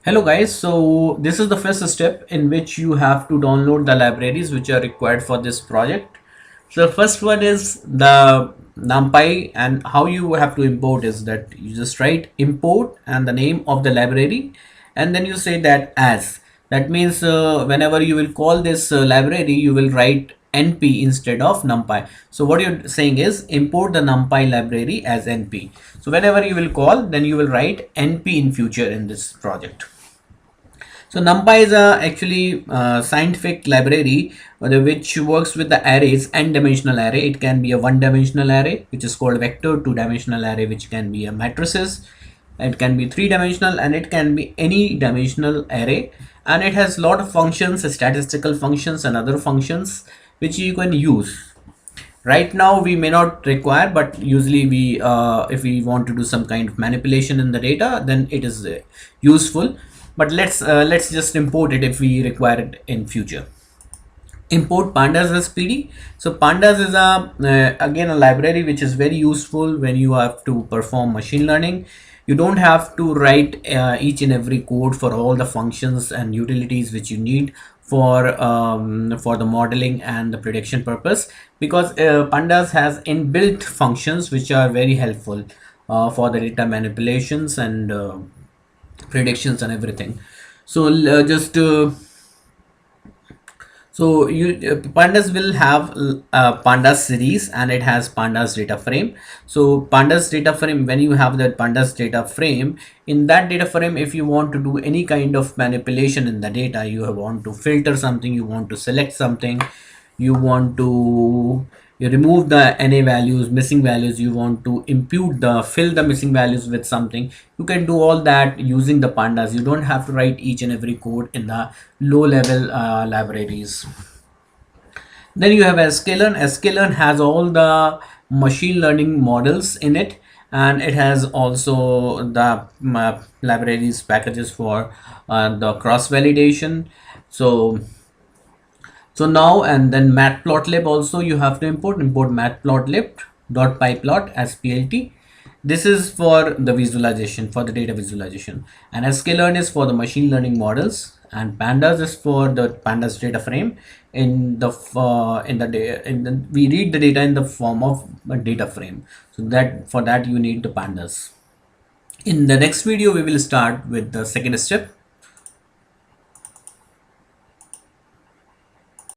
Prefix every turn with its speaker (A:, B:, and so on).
A: Hello guys, so this is the first step in which you have to download the libraries which are required for this project. So the first one is the NumPy, and how you have to import is that you just write import and the name of the library, and then you say that as. That means whenever you will call this library, you will write np instead of numpy. So what you're saying is import the numpy library as np. So whenever you will call, then you will write np in future in this project. So NumPy is a actually scientific library which works with the arrays, n-dimensional array. It can be a one-dimensional array, which is called vector, two-dimensional array, which can be a matrices. It can be three-dimensional, and it can be any dimensional array. And it has a lot of functions, statistical functions and other functions which you can use. Right now we may not require, but usually we if we want to do some kind of manipulation in the data, then it is useful. But let's just import it if we require it in future. Import pandas as pd. So pandas is a again a library which is very useful when you have to perform machine learning. You don't have to write each and every code for all the functions and utilities which you need for the modeling and the prediction purpose, because pandas has inbuilt functions which are very helpful for the data manipulations and predictions and everything. So just so you pandas will have pandas series, and it has pandas data frame. So pandas data frame, when you have that pandas data frame, in that data frame, if you want to do any kind of manipulation in the data, you want to filter something, you want to select something, you want to you remove the NA values, missing values, you want to impute the fill the missing values with something, you can do all that using the pandas. You don't have to write each and every code in the low level libraries. Then you have Scikit-Learn. Scikit-Learn has all the machine learning models in it, and it has also the libraries packages for the cross validation. So now, and then matplotlib also you have to import matplotlib.pyplot as plt. This is for the visualization, for the data visualization, and sklearn is for the machine learning models, and pandas is for the pandas data frame. We read the data in the form of a data frame, so that for that you need the pandas. In the next video we will start with the second step.